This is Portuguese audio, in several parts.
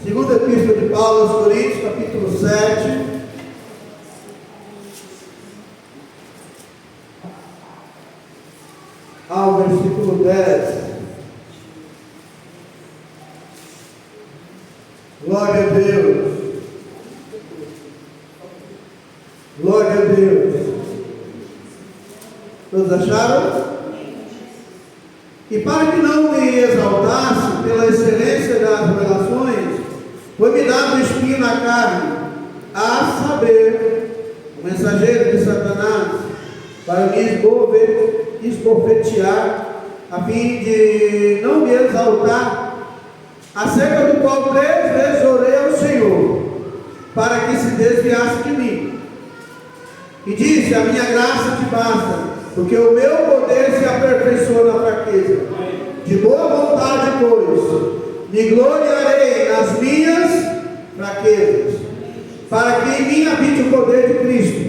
Segunda Epístola de Paulo aos Coríntios, capítulo 7. Ao versículo 10. Glória a Deus. Glória a Deus. Todos acharam? E para que não me exaltasse pela excelência das revelações, foi-me dado um espinho na carne, a saber, o mensageiro de Satanás, para me esbofetear, a fim de não me exaltar, acerca do qual 3 vezes orei ao Senhor, para que se desviasse de mim. E disse: a minha graça te basta, porque o meu poder se aperfeiçoa na fraqueza. De boa vontade, pois, me gloriarei nas minhas fraquezas, para que em mim habite o poder de Cristo.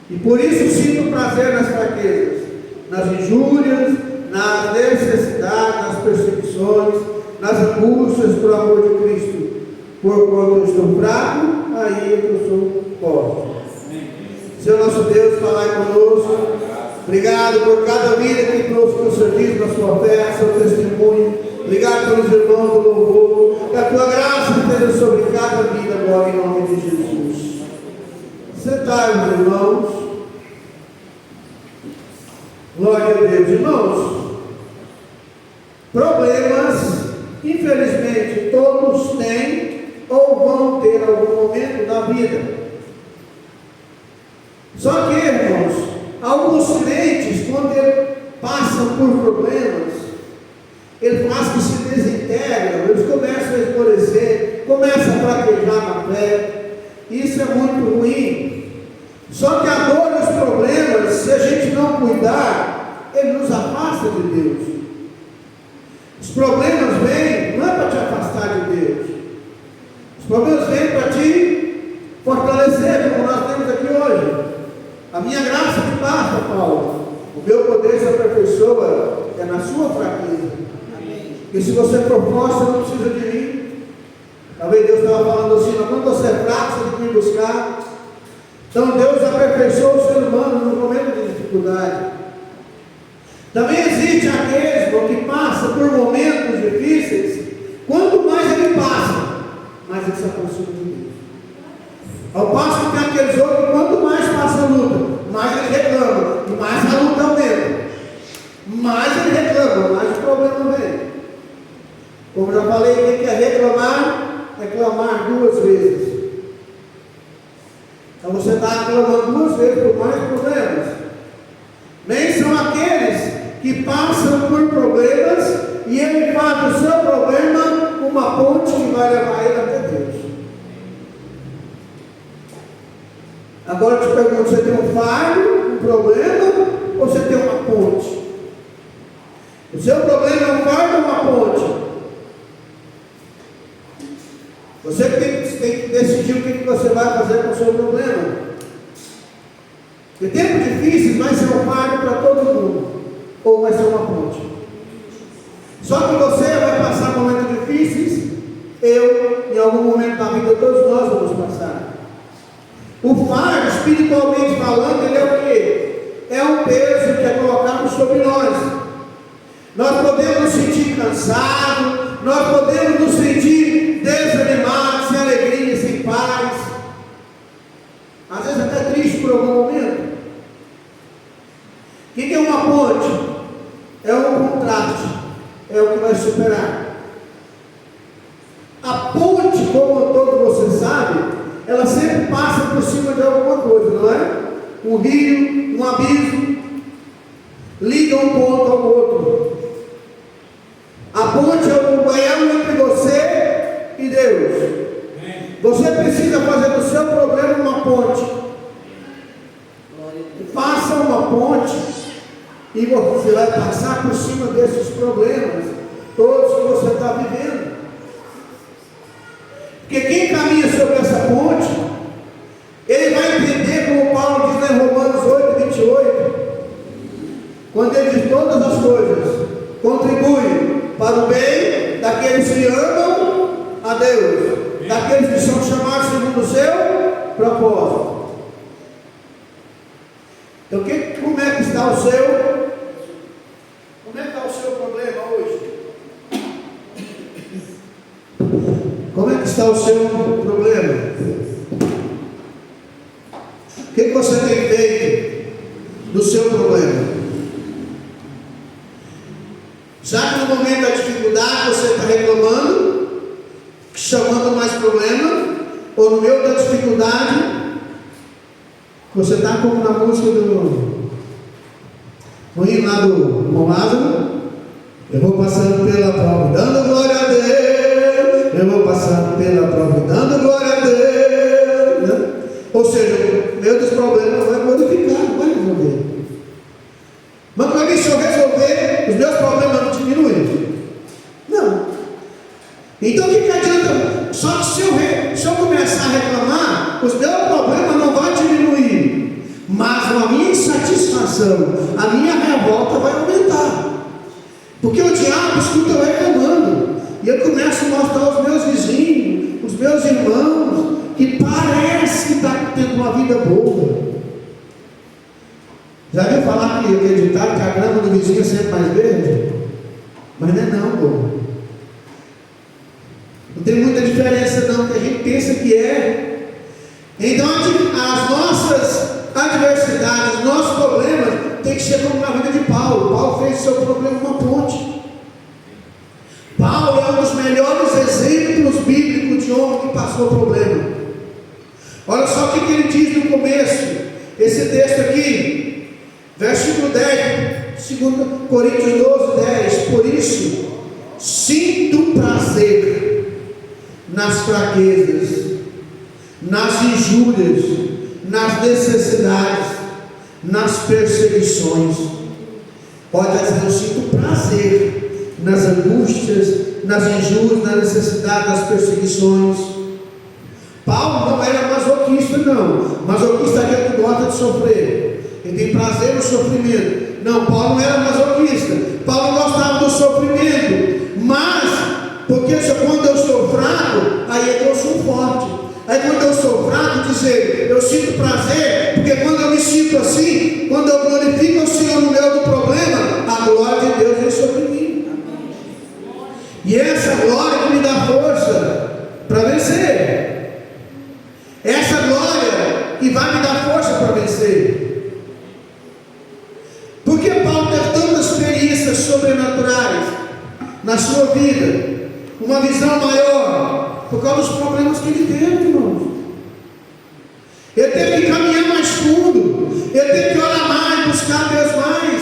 E por isso sinto prazer nas fraquezas, nas injúrias, nas necessidades, nas perseguições, nas angústias por amor de Cristo. Porquanto eu estou fraco, aí é que eu sou forte. Senhor nosso Deus, falai conosco. Obrigado por cada vida que trouxe para o serviço da sua fé, seu testemunho. Obrigado pelos irmãos do louvor. Que a tua graça esteja sobre cada vida agora, em nome de Jesus. Sentai-vos, irmãos. Glória a Deus. Irmãos, problemas, infelizmente, todos têm ou vão ter algum momento na vida. Só que, irmãos, alguns crentes, quando passam por problemas, eles fazem que se desintegram, eles começam a esmorecer, começam a fraquejar na fé. Isso é muito ruim. Só que a dor e os problemas, se a gente não cuidar, ele nos afasta de Deus. Os problemas vêm, não é para te afastar de Deus. Os problemas vêm para te fortalecer, como nós temos aqui hoje. A minha graça te basta, Paulo. O meu poder se aperfeiçoa é na sua fraqueza. Porque se você for forte, você não precisa de mim. Talvez Deus estava falando assim: quando você é fraco, você tem que me buscar. Então Deus aperfeiçoa o ser humano no momento de dificuldade. Também existe aqueles que passam por momentos difíceis. Quanto mais ele passa, mais ele se aproxima de Deus. Ao passo que tem aqueles outros, quanto mais passa a luta, mais ele reclama, e mais a luta aumenta. Mais ele reclama, mais o problema vem. Como já falei, quem quer reclamar, reclamar 2 vezes. Então você está reclamando 2 vezes por mais problemas. Nem são aqueles que passam por problemas e ele faz do seu problema uma ponte que vai levar ele até Deus. Agora eu te pergunto: você tem um fardo, um problema, ou você tem uma ponte? O seu problema é um fardo ou uma ponte? Você tem que decidir o que você vai fazer com o seu problema. Porque tempos difíceis vai ser um fardo para todo mundo, ou vai ser uma ponte. Só que você vai passar momentos difíceis, eu, em algum momento da vida, todos nós vamos passar. O fardo, espiritualmente falando, ele é o quê? É um peso que é colocado sobre nós. Nós podemos nos sentir cansados, nós podemos nos sentir desanimados, sem alegria, sem paz, às vezes até triste por algum momento. O que é uma ponte? É um contraste, é o que vai superar. A ponte, como todos vocês sabem, ela sempre passa por cima de alguma coisa, não é? Um rio, um abismo, liga um ponto ao outro. A ponte é o elo entre você e Deus. Você precisa fazer do seu problema uma ponte. Faça uma ponte e você vai passar por cima desses problemas todos que você está vivendo. Porque quem caminha sobre essa ponte, ele vai entender, como Paulo diz em Romanos 8:28, quando ele diz: todas as coisas contribuem para o bem daqueles que amam a a Deus, daqueles que são chamados segundo o seu propósito. Então, como é que está o seu? Como é que está o seu problema hoje? Como é que está o seu problema? O que você tem feito do seu problema? Já que no momento da dificuldade você está reclamando, chamando mais problema, ou no meio da dificuldade, você está como na música do hino lá do irmão Lázaro, eu vou passando pela prova dando glória a Deus, eu vou passando pela prova dando glória a Deus, né? Ou seja, o meio dos problemas vai modificar, não vai resolver. Mas para mim, se eu resolver, os meus problemas não diminuem. Não. Então o que adianta? Só que se eu começar a reclamar, os meus problemas não vão diminuir. Mas a minha insatisfação, a minha revolta vai aumentar. Porque o diabo escuta eu reclamando. E eu começo a mostrar aos meus vizinhos, os meus irmãos, que parece que está tendo uma vida boa. Já viu falar que acreditaram que a grama do vizinho é sempre mais verde? Mas não é não, pô. Não tem muita diferença não, que a gente pensa que é. Então as nossas adversidades, os nossos problemas tem que ser como na vida de Paulo. Paulo fez do seu problema uma ponte. Paulo é um dos melhores exemplos bíblicos de homem que passou problema. Olha só o que ele diz no começo, esse texto aqui, versículo 10, 2 Coríntios 12, 10. Por isso, sinto prazer nas fraquezas, nas injúrias, nas necessidades, nas perseguições. Olha, está dizendo, eu sinto prazer nas angústias, nas injúrias, na necessidade, nas perseguições. Paulo não era masoquista, não. Masoquista é aquele que gosta de sofrer, ele tem prazer no sofrimento. Não, Paulo não era masoquista. Paulo gostava do sofrimento, mas porque quando eu sou fraco, aí é que eu sou forte. Aí quando eu sou fraco, dizer, eu sinto prazer, porque quando eu me sinto assim, quando eu glorifico o Senhor no meio do problema, a glória de Deus vem sobre mim. E essa glória que me dá força para vencer. Essa glória que vai me dar força para vencer. Porque Paulo teve tantas experiências sobrenaturais na sua vida, uma visão maior, por causa dos problemas que ele teve, irmãos. Ele teve que caminhar mais fundo, ele teve que orar mais, buscar Deus mais.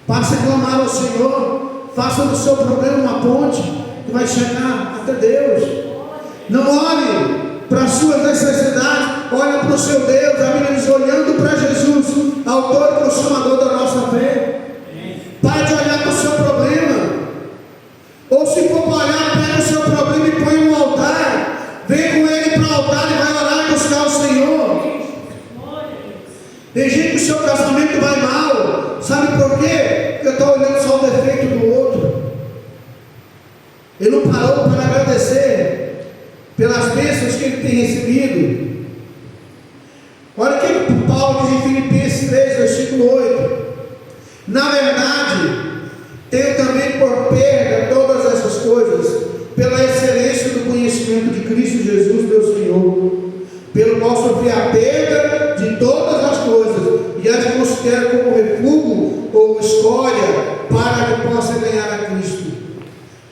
Passe a clamar ao Senhor, faça do seu problema uma ponte que vai chegar até Deus. Não olhe para as suas necessidades, olhe para o seu Deus. A Bíblia diz, olhando para Jesus, autor e consumador da nossa fé. Pare de olhar para o seu problema. Ou se for para olhar, pega o seu problema e põe no altar. Vem com ele para o altar e vai orar e buscar o Senhor. Tem gente que o seu casamento vai mal. Sabe por quê? Porque está olhando só o defeito do outro. Ele não parou para agradecer pelas bênçãos que ele tem recebido. Olha o que Paulo diz em Filipenses 3, versículo 8. Na verdade, tenho também por perda todas essas coisas, pela excelência do conhecimento de Cristo Jesus, meu Senhor, pelo qual sofri a perda de todas as coisas, e as considero como refúgio ou escolha, para que possa ganhar a Cristo.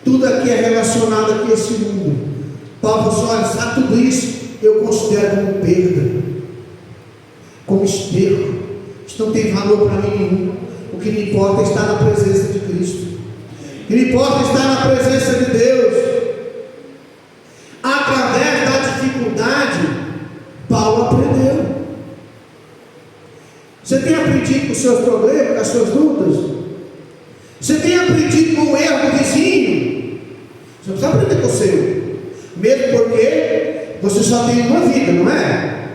Tudo aqui é relacionado aqui a esse mundo. Paulo falou, olha, sabe, tudo isso eu considero como perda, como esterco. Isso não tem valor para mim nenhum. O que me importa é estar na presença de Cristo. O que me importa é estar na presença de Deus. Através da dificuldade, Paulo aprendeu. Você tem aprendido com os seus problemas, com as suas lutas? Você tem aprendido com o erro do vizinho? Você não precisa aprender com o seu. Mesmo porque você só tem uma vida, não é?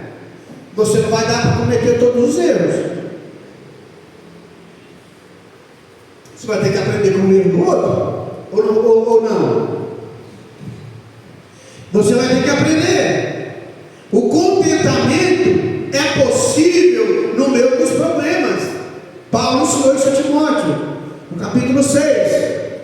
Você não vai dar para cometer todos os erros. Você vai ter que aprender com o erro do outro, ou não? capítulo 6,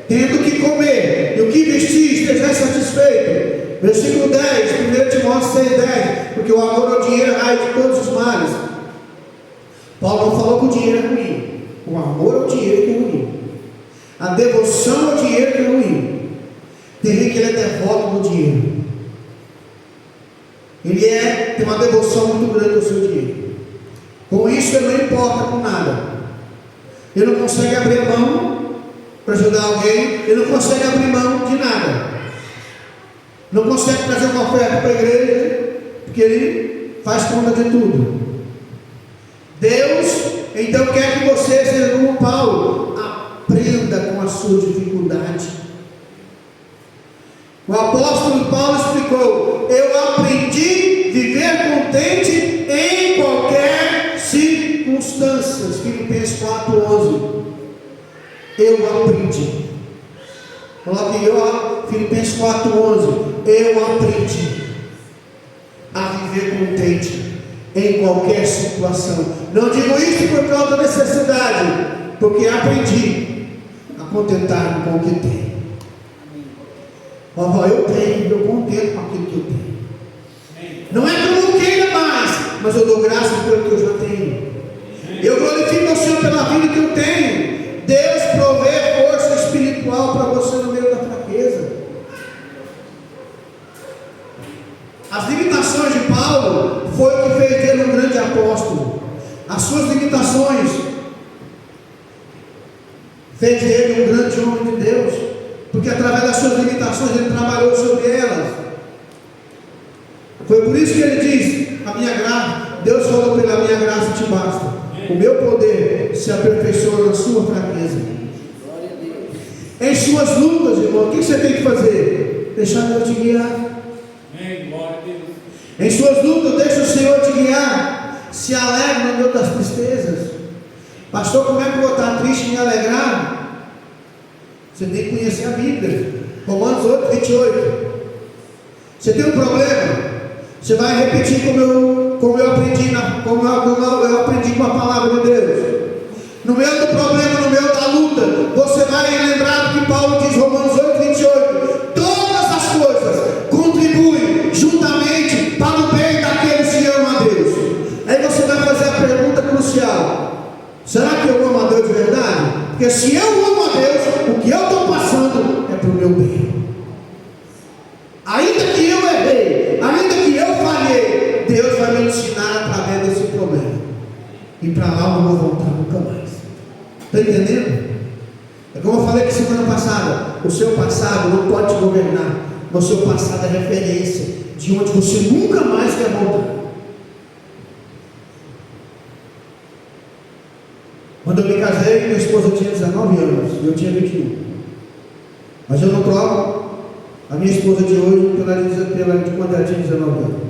tendo que comer e o que vestir, esteja satisfeito. Versículo 10, 1 Timóteo 6,10, porque o amor ao dinheiro é raiz de todos os males. Paulo não falou que o dinheiro é ruim, o amor ao dinheiro que é ruim, a devoção ao dinheiro que é ruim. Tem gente que ele é devoto do dinheiro, ele tem uma devoção muito grande ao seu dinheiro, com isso ele não importa com nada, ele não consegue abrir mão para ajudar alguém, ele não consegue abrir mão de nada, não consegue trazer uma oferta para a igreja, porque ele faz conta de tudo. Deus então quer que você seja como Paulo, aprenda com a sua dificuldade. O apóstolo Paulo explicou: eu aprendi a viver contente em qualquer circunstância. Filipenses 4,11. Eu aprendi. Coloque Filipenses 4,11. Eu aprendi a viver contente em qualquer situação. Não digo isso por causa da necessidade, porque aprendi a contentar-me com o que tenho. Eu tenho, eu contento com aquilo que eu tenho. Não é que eu não queira mais, mas eu dou graças pelo que eu já tenho. Eu glorifico ao Senhor pela vida que eu tenho. Deus provê força espiritual para você no meio da fraqueza. As limitações de Paulo foi o que fez dele um grande apóstolo. As suas limitações fez dele um grande homem de Deus, porque através das suas limitações ele trabalhou sobre elas. Foi por isso que ele diz: a minha graça, Deus falou, pela minha graça te basta, o meu poder se aperfeiçoa na sua fraqueza. Em suas lutas, irmão, o que você tem que fazer? Deixar Deus te guiar. Em suas lutas, deixa o Senhor te guiar. Se alegre no meio das tristezas. Pastor, como é que eu vou estar triste e me alegrar? Você tem que conhecer a Bíblia. Romanos 8:28. Você tem um problema, você vai repetir como eu aprendi com a palavra de Deus. No meio do problema, no meio da luta, você vai lembrar do que Paulo diz, Romanos 8:28. Todas as coisas contribuem juntamente para o bem daqueles que amam a Deus. Aí você vai fazer a pergunta crucial: será que eu amo a Deus de verdade? Porque se eu amo a Deus, o que eu estou passando é para o meu bem. Ainda que eu errei, ainda que eu falhei, Deus vai me ensinar através desse problema. E para lá eu não vou voltar nunca mais. Está entendendo? É como eu falei aqui semana passada: o seu passado não pode te governar, mas o seu passado é referência de onde você nunca mais quer voltar. Quando eu me casei, minha esposa tinha 19 anos e eu tinha 21. Mas eu não troco a minha esposa de hoje pela de quando ela tinha 19 anos.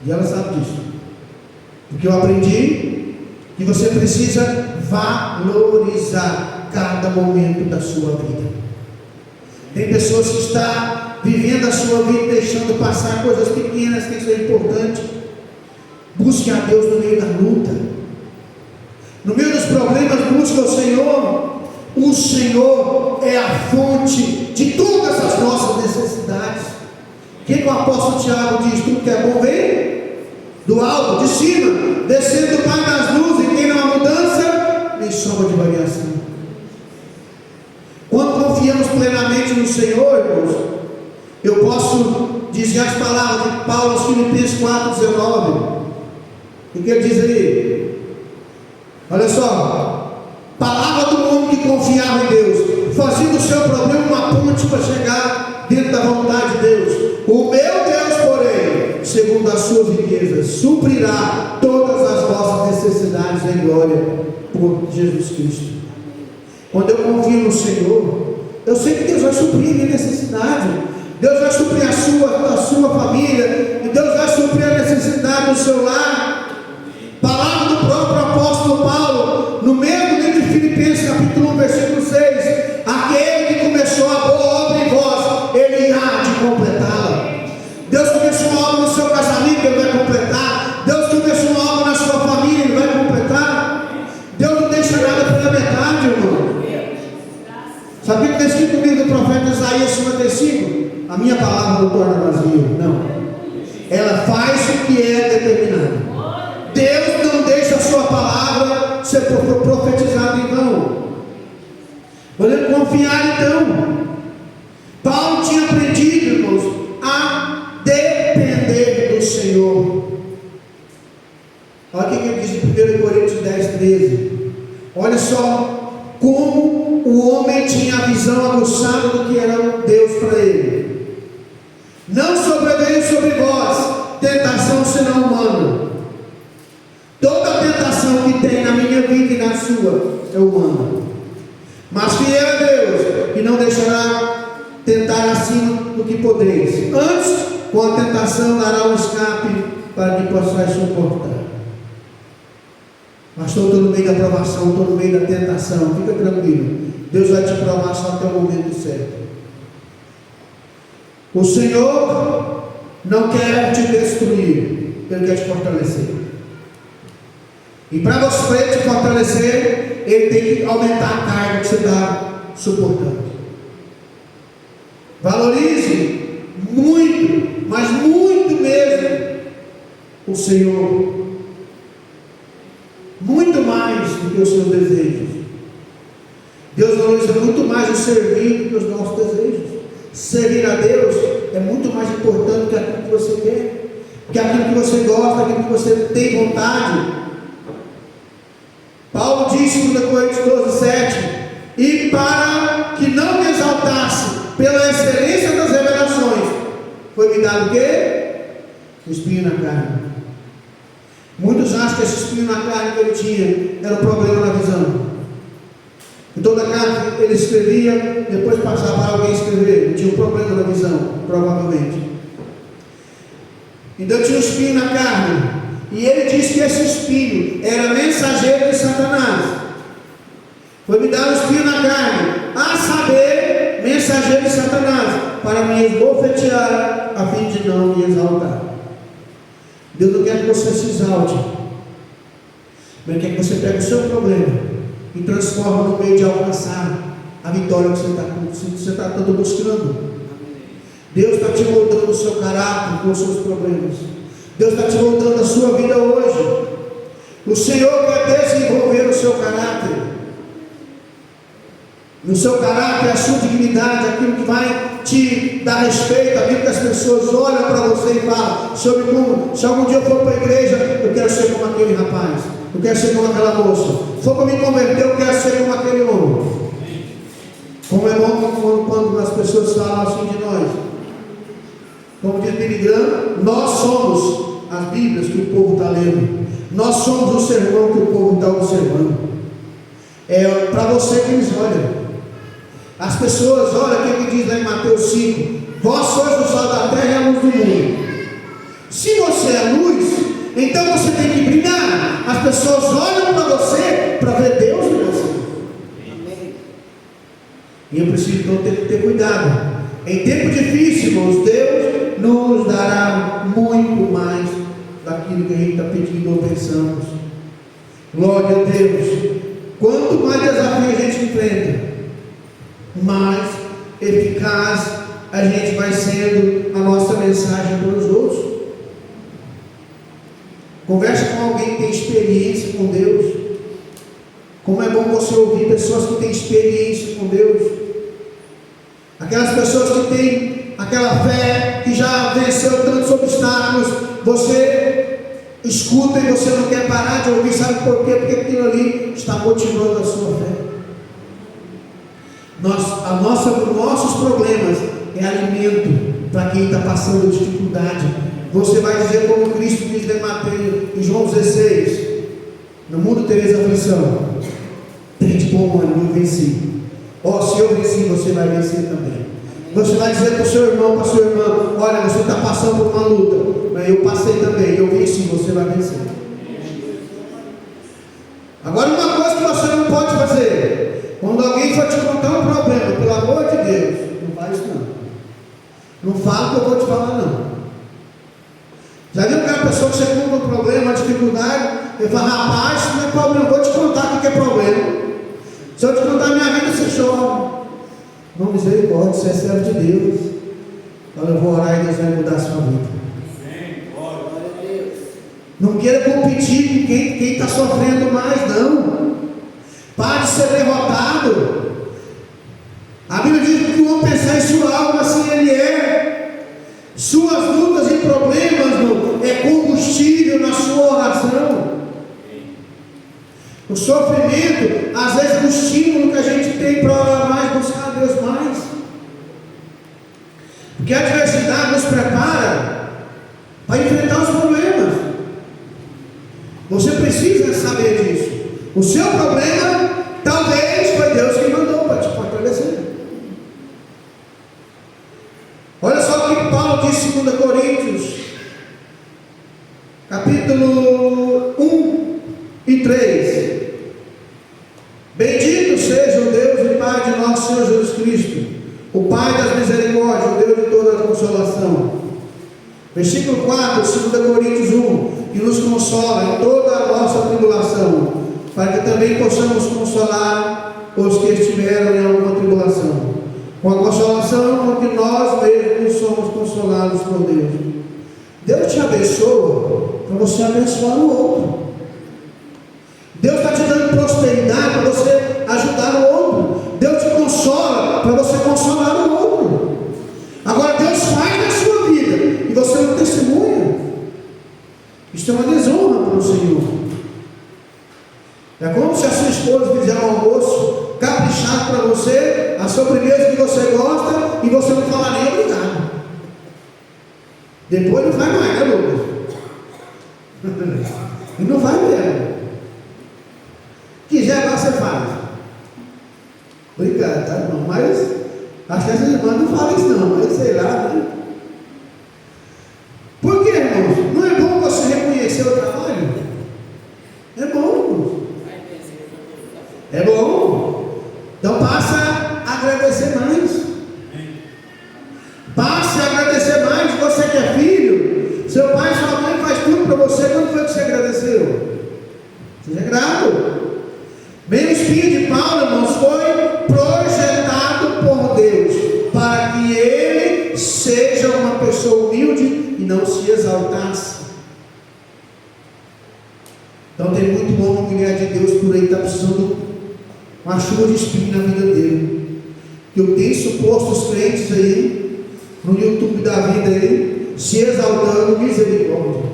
E ela sabe disso. Porque eu aprendi que você precisa valorizar cada momento da sua vida. Tem pessoas que estão vivendo a sua vida deixando passar coisas pequenas que são importantes. Busque a Deus no meio da luta. No meio dos problemas, busque o Senhor. O Senhor é a fonte de todas as nossas necessidades. O que o apóstolo Tiago diz? Tudo que é bom vem do alto, de cima, descendo do Pai das luzes, e quem não há mudança, nem sombra de variação. Quando confiamos plenamente no Senhor, irmãos, eu posso dizer as palavras de Paulo aos Filipenses 4:19. O que ele diz ali? Olha só: palavra do homem que confiava em Deus, fazia do seu problema uma ponte para chegar dentro da vontade de Deus. O meu Deus, porém, segundo as suas riquezas, suprirá todas as vossas necessidades em glória por Jesus Cristo. Quando eu confio no Senhor, eu sei que Deus vai suprir a minha necessidade. Deus vai suprir a sua família, e Deus vai suprir a necessidade do seu lar. Palavra do próprio apóstolo Paulo, no meio do livro de Filipenses, capítulo 1, versículo 6: aquele que começou a boa obra em vós, ele há de completá-la. Deus começou uma obra no seu casamento, ele vai completar. Deus começou uma obra na sua família, ele vai completar. Deus não deixa nada pela Sabe o que está escrito no livro do profeta Isaías 55? A minha palavra não torna vazia. Não. Ela faz o que é determinado. Deus não deixa a sua palavra ser profetizada em vão. Podemos confiar então. Paulo tinha aprendido, irmãos, a depender do Senhor. Olha o que ele diz em 1 Coríntios 10, 13. Olha só como o homem tinha a visão aguçada do que era Deus para ele. Não sobreveio sobre vós tentação senão humana. Toda tentação que tem na minha vida e na sua é humana. Mas fiel é Deus, que não deixará tentar acima do que podeis. Antes, com a tentação dará um escape para que possais suportar. Mas estou no meio da provação, estou no meio da tentação. Fica tranquilo. Deus vai te provar só até o momento certo. O Senhor não quer te destruir, Ele quer te fortalecer. E para você te fortalecer, Ele tem que aumentar a carga que você está suportando. Valorize muito, mas muito mesmo, o Senhor. Muito mais do que os seus desejos. Deus valoriza muito mais o servir do que os nossos desejos. Servir a Deus é muito mais importante que aquilo que você quer, que aquilo que você gosta, aquilo que você tem vontade. Paulo disse em 2 Coríntios 12, 7: e para que não me exaltasse pela excelência das revelações, foi me dado o quê? O espinho na carne. Muitos acham que esse espinho na carne que ele tinha era um problema na visão. Em toda carne ele escrevia, depois passava para alguém escrever. Ele tinha um problema na visão, provavelmente. Então tinha um espinho na carne. E ele disse que esse espinho era mensageiro de Satanás. Foi me dar um espinho na carne, a saber, mensageiro de Satanás, para me esbofetear, a fim de não me exaltar. Deus não quer que você se exalte, mas quer que você pegue o seu problema e transforma no meio de alcançar a vitória que você está tanto buscando. Deus está te moldando o seu caráter com os seus problemas. Deus está te moldando a sua vida hoje. O Senhor quer desenvolver o seu caráter. E o seu caráter é a sua dignidade, aquilo que vai te dar respeito, aquilo que as pessoas olham para você e falam: se algum dia eu for para a igreja, eu quero ser como aquele rapaz, eu quero ser como aquela moça. Se for para me converter, eu quero ser como aquele homem. Como é bom quando as pessoas falam assim de nós. Como diz Billy Graham, nós somos as Bíblias que o povo está lendo. Nós somos o sermão que o povo está observando. É para você que eles olham. As pessoas, olha o que diz lá em Mateus 5: vós sois o sal da terra e a luz do mundo. Se você é luz, então você tem que brilhar. As pessoas olham para você para ver Deus em você. E eu preciso então ter cuidado. Em tempo difícil, irmãos, Deus nos dará muito mais daquilo que a gente está pedindo ou pensamos. Glória a Deus. Quanto mais desafio a gente enfrenta, mais eficaz a gente vai sendo a nossa mensagem para os outros. Conversa com alguém que tem experiência com Deus. Como é bom você ouvir pessoas que têm experiência com Deus, aquelas pessoas que têm aquela fé, que já venceu tantos obstáculos. Você escuta e você não quer parar de ouvir. Sabe por quê? Porque aquilo ali está motivando a sua fé. Nossos problemas é alimento para quem está passando dificuldade. Você vai dizer como Cristo diz em Mateus, em João 16: no mundo tereis aflição, tende bom ânimo, eu venci. Se eu venci, você vai vencer também. Você vai dizer para o seu irmão, para a sua irmã: olha, você está passando por uma luta, mas eu passei também, eu venci, você vai vencer. Agora, uma coisa que você não pode fazer: quando alguém for te contar um problema, pelo amor de Deus, não faz isso não. Não fala o que eu vou te falar não. Já viu aquela pessoa que você conta um problema, uma dificuldade, ele fala: rapaz, isso não é problema, eu vou te contar o que é problema. Se eu te contar a minha vida, você chora. Não, misericórdia, você é servo de Deus. Então eu vou orar e Deus vai mudar a sua vida. Glória a Deus. Não queira competir com quem está sofrendo mais, não. Pare de ser derrotado. A Bíblia diz que o homem pensar em sua alma, assim ele é. Suas lutas e problemas é combustível na sua oração. O sofrimento, às vezes, é o estímulo que a gente tem para orar mais, buscar a Deus mais. Porque a adversidade nos prepara para enfrentar os problemas. Você precisa saber disso. O seu problema, talvez foi Deus que mandou para te fortalecer. Olha só o que Paulo diz em 2 Coríntios, capítulo 1 e 3. Bendito seja o Deus e Pai de nosso Senhor Jesus Cristo, o Pai das misericórdias, o Deus de toda a consolação. Versículo 4, 2 Coríntios 1, que nos consola em toda a nossa tribulação, para que também possamos consolar os que estiveram em alguma tribulação, com a consolação com que nós mesmos somos consolados por Deus. Deus te abençoa para você abençoar o outro. Deus está te dando prosperidade para você ajudar o outro. Deus te consola para você consolar o outro. Agora Deus faz na sua vida e você não testemunha. Isso é uma desonra para o Senhor. É como se a sua esposa fizer um almoço caprichado para você, a sobremesa que você gosta, e você não fala nem obrigado. Depois não vai mais, né, Lucas? E não vai mesmo. Quiser, você faz. Obrigado, tá, irmão? Mas acho que essas irmãs não falam isso não, mas sei lá, né? Por que, irmãos? Não é bom você reconhecer o trabalho? É bom, irmãos. É bom. Então passa a agradecer mais. Passe a agradecer mais. Você que é filho, seu pai e sua mãe faz tudo para você. Quando foi que você agradeceu? Seja grato. Bem, o espinho de Paulo, irmãos, foi projetado por Deus para que ele seja uma pessoa humilde e não se exaltasse. Então tem muito homem e mulher de Deus por aí que está precisando uma chuva de espinho na vida dele. Que eu tenho suposto os crentes aí no YouTube da vida aí se exaltando, misericórdia.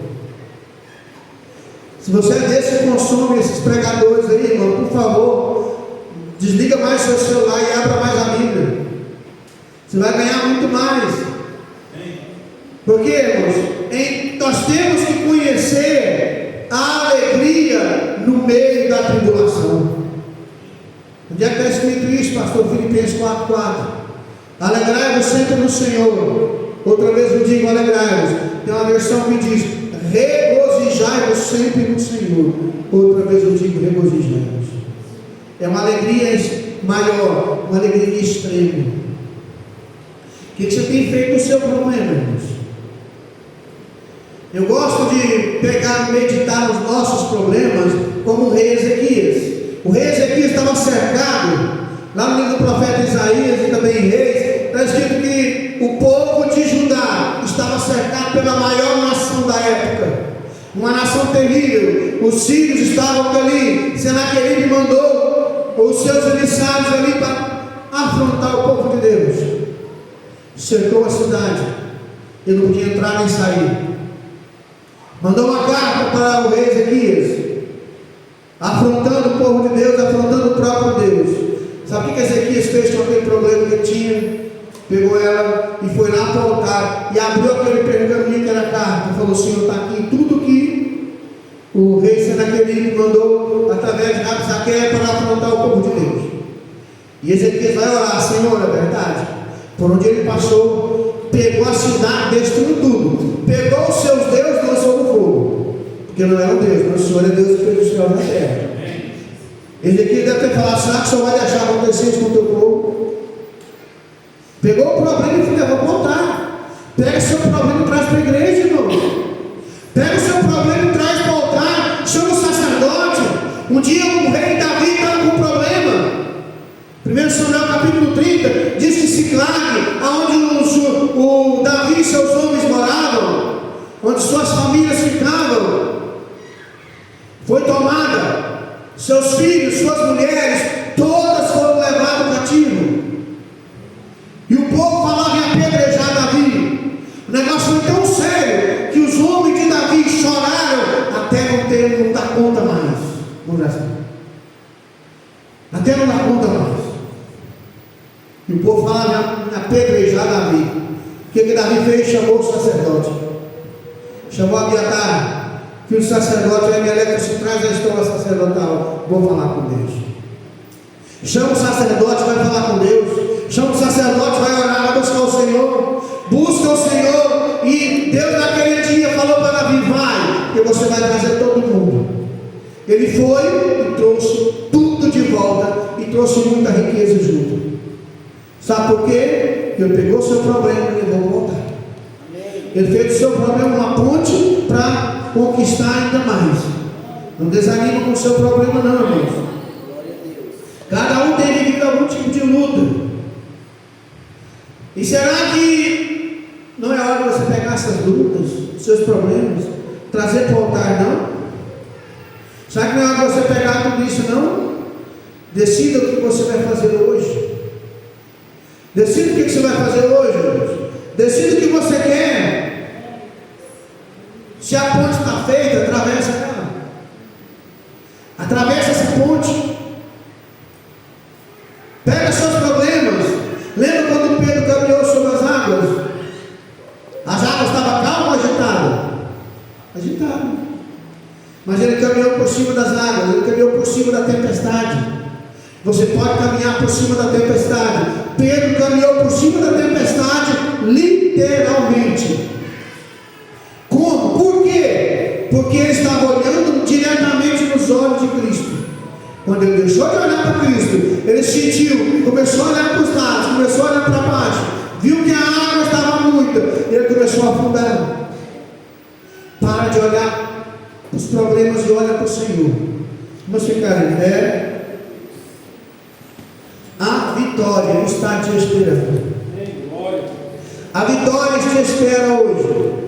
Se você é desse que consome esses pregadores aí, irmão, por favor, desliga mais seu celular e abra mais a Bíblia. Você vai ganhar muito mais. Porque, irmãos, nós temos que conhecer a alegria no meio da tribulação. Onde é que está escrito isso, pastor? Filipenses 4:4. Alegrai-vos sempre no Senhor. Outra vez eu digo alegrai-vos. Tem uma versão que diz regozijai-vos sempre no Senhor. Outra vez eu digo regozijai-vos. É uma alegria maior, uma alegria extrema. O que você tem feito no seu problema, irmãos? Eu gosto de pegar e meditar nos nossos problemas como o rei Ezequias. O rei Ezequias estava cercado, lá no livro do profeta Isaías e também em Reis, está escrito que o povo de Judá estava cercado pela maior nação da época, uma nação terrível. Os sírios estavam ali, Senaqueribe mandou os seus emissários ali para afrontar o povo de Deus. Cercou a cidade, ele não podia entrar nem sair. Mandou uma carta para o rei Ezequias, afrontando o povo de Deus, afrontando o próprio Deus. Sabe o que Ezequias fez com aquele problema que ele tinha? Pegou ela e foi lá para o altar e abriu aquele pergaminho que era a carta e falou: Senhor, está aqui tudo que o rei Senaqueribe mandou através de Rabsaque para afrontar o povo de Deus. E Ezequias vai orar: Senhor, é verdade. Por onde ele passou, pegou a cidade, destruiu tudo, pegou os seus deuses e lançou no fogo, porque não é um Deus, mas o Senhor é Deus que fez os céus na terra. Ezequias deve ter falado: será que o Senhor vai deixar acontecer isso com o teu povo? Pegou o problema e levou para o altar. Pega o seu problema e traz para a igreja, irmão. Pega o seu problema e traz para o altar. Chama o sacerdote. Um dia o rei Davi estava com um problema. 1 Samuel capítulo 30 diz que Siclag, aonde o Davi e seus homens moravam, onde suas famílias ficavam, foi tomada. Seus filhos, suas mulheres, todas foram levadas cativo. E o povo falava em apedrejar Davi. O negócio foi tão sério que os homens de Davi choraram até não dar conta mais. Até não dar conta mais. E o povo falava em apedrejar Davi. O que Davi fez? Chamou o sacerdote. Chamou Abiatar. Que o sacerdote, a Emelec, se traz a história sacerdotal. Vou falar com Deus. Chama o sacerdote, vai falar com Deus. Chama o sacerdote, vai orar, vai buscar o Senhor. Busca o Senhor. E Deus naquele dia falou para Davi: vai, que você vai trazer todo mundo. Ele foi e trouxe tudo de volta. E trouxe muita riqueza junto. Sabe por quê? Ele pegou o seu problema e levou voltar. Ele fez do seu problema uma ponte para conquistar ainda mais. Não desanima com o seu problema não, irmãos. Cada um tem vivido algum tipo de luta. E será que não é hora de você pegar essas lutas, os seus problemas, trazer para o altar, não? Será que não é hora de você pegar tudo isso, não? Decida o que você vai fazer hoje. Decida o que você vai fazer hoje, irmãos. Decida o que você quer. Se a ponte está feita, atravessa ela. Atravessa essa ponte. Pega seus problemas. Lembra quando Pedro caminhou sobre as águas? As águas estavam calmas ou agitadas? Agitadas. Mas ele caminhou por cima das águas. Ele caminhou por cima da tempestade. Você pode caminhar por cima da tempestade. Pedro caminhou por cima da tempestade, literalmente. Como? Por quê? Porque ele estava olhando diretamente nos olhos de Cristo. Quando ele deixou de olhar para Cristo, ele sentiu, começou a olhar para os lados, começou a olhar para baixo, viu que a água estava muita, e ele começou a afundar. Para de olhar os problemas e olha para o Senhor. Vamos ficar em pé. A vitória está te esperando. A vitória te espera hoje.